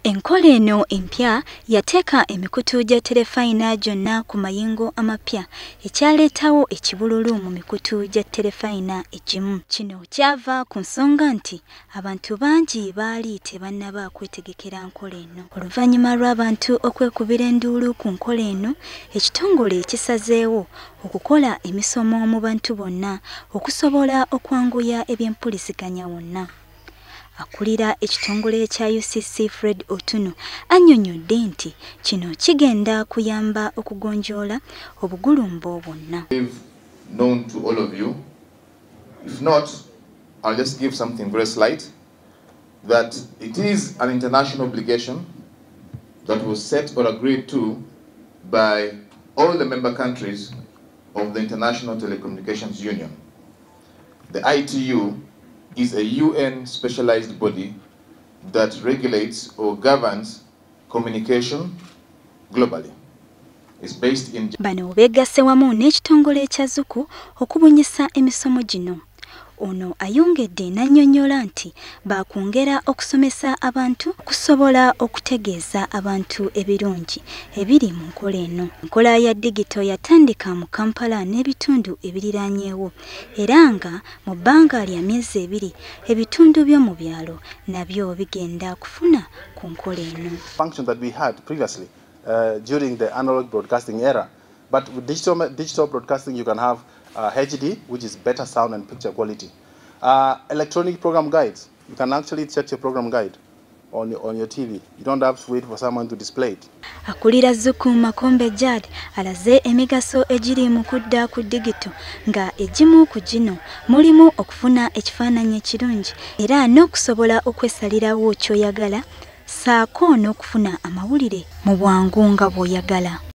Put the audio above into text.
Enkola eno empya yateeka emikutu gya terefayina gyonna ku mayingo amapya ekyaleetawo ekibululu mu mikutu gya terefayina egimu. Kino kyava ku nsonga nti abantu bangi baali tebannaba kwetegekera nkola eno. Oluvannyuma lw'abantu okwekubira enduulu ku nkola eno, ekitongole kisazeewo okukola emisomo mu bantu bonna okusobola okwanguya eby'empuliziganya wonna. Akulira ekitongole kya UCC Fred Otuno annyonnyodde nti kino kigenda kuyamba okugonjoola obugulumbo bwonna. Known to all of you. If not, I'll just give something very slight, that it is an international obligation that was set or agreed to by all the member countries of the International Telecommunications Union. The ITU is a UN specialized body that regulates or governs communication globally. It's based in Bano begasse wamu n'ekitongole ekya Zuku okubunyisa emisomo gino. Ono ayongedde n'annyonnyola nti baakwongera okusomesa abantu okusobola okutegeeza abantu ebirungi ebiri mu nkola eno. Enkola ya digito yatandika mu Kampala n'ebitundu ebiriraanyeewo era nga mu bbanga lya myezi 2 ebitundu by'omu byalo nabyo bigenda kufuna ku nkola eno. Function that we had previously during the analog broadcasting era, but with digital broadcasting you can have HD, which is better sound and picture quality. Electronic program guides. You can actually check your program guide on your TV. You don't have to wait for someone to display it. Akulira Zuku Makombe Jad alaze emigaso egiri mu kudda ku digito nga egimu ku gino mulimu okufuna ekifaananyi ekirungi era n'okusobola okwesalirawo ky'oyagala saako n'okufuna amawulire mu bwangu nga bw'oyagala.